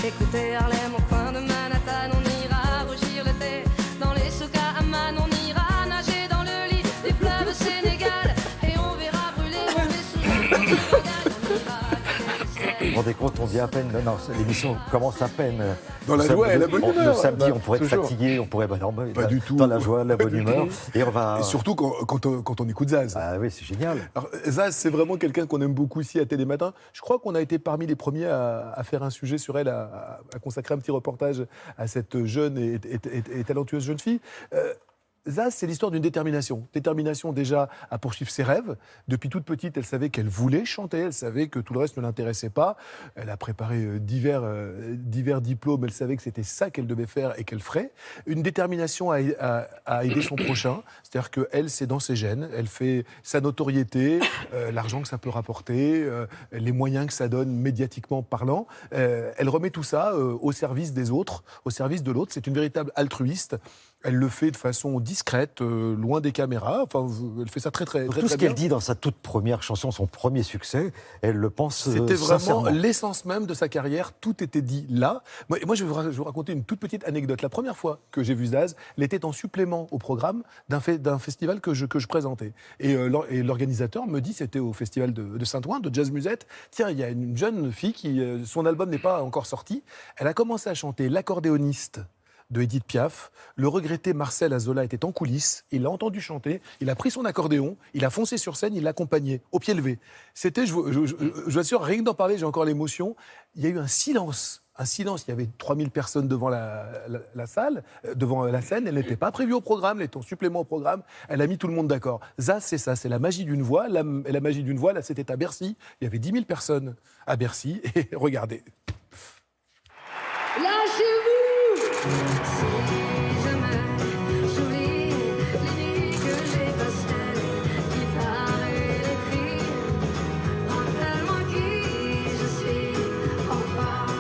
Écoutez Harlem au coin de Manhattan, on ira rougir le thé dans les souks à Amman, on ira nager dans le lit du fleuve Sénégal et on verra brûler mon vaisseau. Vous vous rendez compte, on dit à peine, non, l'émission commence à peine. Dans la joie et la bonne humeur. Le samedi, on pourrait être toujours. fatigué, on pourrait... non, Pas du tout. Dans la joie, la bonne humeur. Et on va... Et surtout quand on écoute Zaz. Ah oui, c'est génial. Alors, Zaz, c'est vraiment quelqu'un qu'on aime beaucoup ici à Télématin. Je crois qu'on a été parmi les premiers à faire un sujet sur elle, à consacrer un petit reportage à cette jeune et talentueuse jeune fille. Zaz, c'est l'histoire d'une détermination. Détermination déjà à poursuivre ses rêves. Depuis toute petite, elle savait qu'elle voulait chanter, elle savait que tout le reste ne l'intéressait pas. Elle a préparé divers diplômes, elle savait que c'était ça qu'elle devait faire et qu'elle ferait. Une détermination à aider son prochain, c'est-à-dire qu'elle, c'est dans ses gènes, elle fait sa notoriété, l'argent que ça peut rapporter, les moyens que ça donne médiatiquement parlant. Elle remet tout ça au service des autres, au service de l'autre. C'est une véritable altruiste. Elle le fait de façon discrète, loin des caméras. Enfin, elle fait ça très bien. Tout ce qu'elle dit dans sa toute première chanson, son premier succès, elle le pense C'était sincèrement. vraiment l'essence même de sa carrière. Tout était dit là. Moi, je vais vous raconter une toute petite anecdote. La première fois que j'ai vu Zaz, elle était en supplément au programme d'un festival que je présentais. Et l'organisateur me dit, c'était au festival de Saint-Ouen, de Jazz Musette, tiens, il y a une jeune fille qui, son album n'est pas encore sorti. Elle a commencé à chanter L'accordéoniste de Edith Piaf. Le regretté Marcel Azola était en coulisses, il l'a entendu chanter, il a pris son accordéon, il a foncé sur scène, il l'accompagnait, au pied levé. C'était, je vous assure, rien que d'en parler, j'ai encore l'émotion. Il y a eu un silence, il y avait 3000 personnes devant la salle, devant la scène, elle n'était pas prévue au programme, elle était en supplément au programme, elle a mis tout le monde d'accord. Zaz, c'est ça, c'est la magie d'une voix, la magie d'une voix, là c'était à Bercy, il y avait 10 000 personnes à Bercy, et regardez. Lâchez-vous! Si jamais j'oublie les nuits que j'ai passées, guitare et les cris, rappelle-moi qui je suis, encore,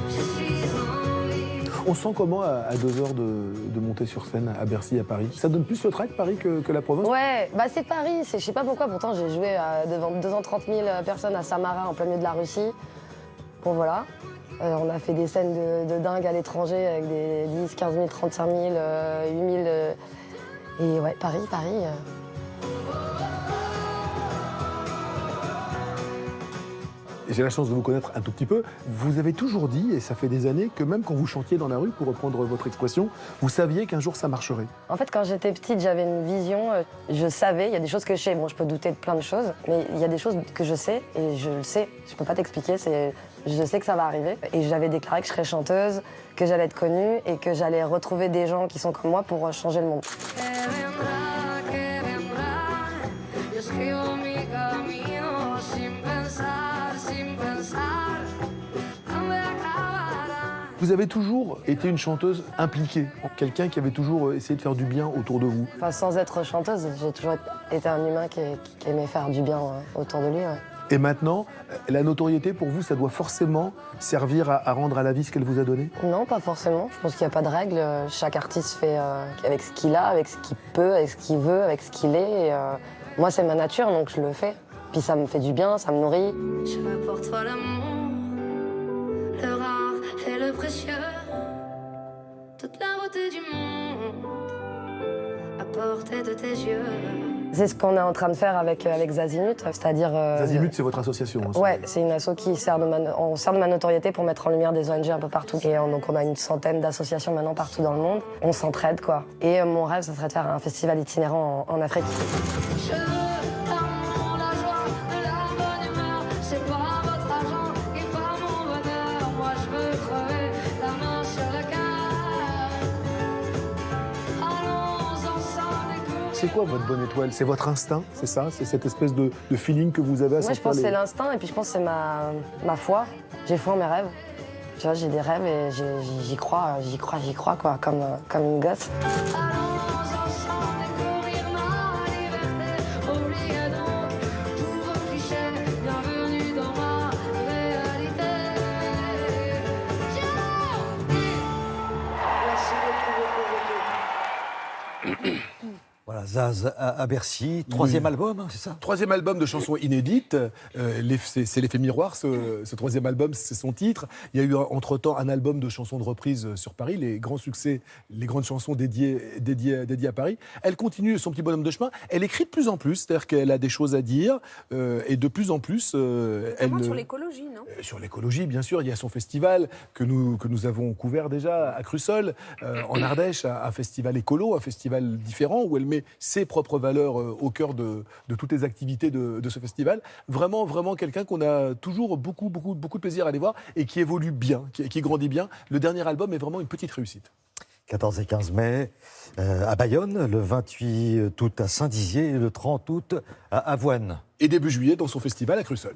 je suis en vie. On sent comment à 2 heures de monter sur scène à Bercy, à Paris? Ça donne plus le track, Paris, que la province? Ouais, bah c'est Paris, je sais pas pourquoi, pourtant j'ai joué devant 230 000 personnes à Samara, en plein milieu de la Russie. Bon voilà. On a fait des scènes de dingue à l'étranger avec des 10, 15 000, 35 000, 8 000. Et ouais, Paris. J'ai la chance de vous connaître un tout petit peu. Vous avez toujours dit, et ça fait des années, que même quand vous chantiez dans la rue, pour reprendre votre expression, vous saviez qu'un jour ça marcherait. En fait, quand j'étais petite, j'avais une vision. Je savais, il y a des choses que je sais. Bon, je peux douter de plein de choses, mais il y a des choses que je sais, et je le sais. Je peux pas t'expliquer, je sais que ça va arriver. Et j'avais déclaré que je serais chanteuse, que j'allais être connue, et que j'allais retrouver des gens qui sont comme moi pour changer le monde. Vous avez toujours été une chanteuse impliquée, quelqu'un qui avait toujours essayé de faire du bien autour de vous. Enfin, sans être chanteuse, j'ai toujours été un humain qui aimait faire du bien autour de lui. Ouais. Et maintenant, la notoriété, pour vous, ça doit forcément servir à rendre à la vie ce qu'elle vous a donné? Non, pas forcément. Je pense qu'il n'y a pas de règle. Chaque artiste fait avec ce qu'il a, avec ce qu'il peut, avec ce qu'il veut, avec ce qu'il est. Et, moi, c'est ma nature, donc je le fais. Puis ça me fait du bien, ça me nourrit. Je veux pour toi l'amour, le rare et le précieux, toute la beauté du monde, à portée de tes yeux. C'est ce qu'on est en train de faire avec Zazimut, c'est-à-dire... Zazimut, c'est votre association. Hein, ouais, c'est une asso qui sert on sert de ma notoriété pour mettre en lumière des ONG un peu partout. Et donc on a une centaine d'associations maintenant partout dans le monde. On s'entraide, quoi. Et mon rêve, ça serait de faire un festival itinérant en Afrique. Je veux l'amour, la joie, la bonne humeur, c'est pas votre argent qui fera mon bonheur. Moi je veux crever la main sur le cœur. Allons ensemble découvrir. C'est quoi votre bonne étoile? C'est votre instinct, c'est ça? C'est cette espèce de feeling que vous avez à Moi, je pense que c'est l'instinct et puis je pense que c'est ma foi. J'ai foi en mes rêves. Tu vois, j'ai des rêves et j'y crois, quoi, comme une gosse. Allons ensemble découvrir ma liberté. Oubliez donc tous vos clichés. Bienvenue dans ma réalité. Voilà, Zaz à Bercy, troisième album, hein, c'est ça? Troisième album de chansons inédites, c'est l'effet miroir, ce troisième album, c'est son titre. Il y a eu entre-temps un album de chansons de reprise sur Paris, les grands succès, les grandes chansons dédiées à Paris. Elle continue son petit bonhomme de chemin, elle écrit de plus en plus, c'est-à-dire qu'elle a des choses à dire, et de plus en plus... Notamment sur l'écologie, non? Sur l'écologie, bien sûr, il y a son festival que nous avons couvert déjà à Crussol, en Ardèche, un festival écolo, un festival différent, où elle met ses propres valeurs au cœur de toutes les activités de ce festival. Vraiment, vraiment quelqu'un qu'on a toujours beaucoup de plaisir à aller voir et qui évolue bien, qui grandit bien. Le dernier album est vraiment une petite réussite. 14 et 15 mai à Bayonne, le 28 août à Saint-Dizier et le 30 août à Avoine. Et début juillet dans son festival à Crussol.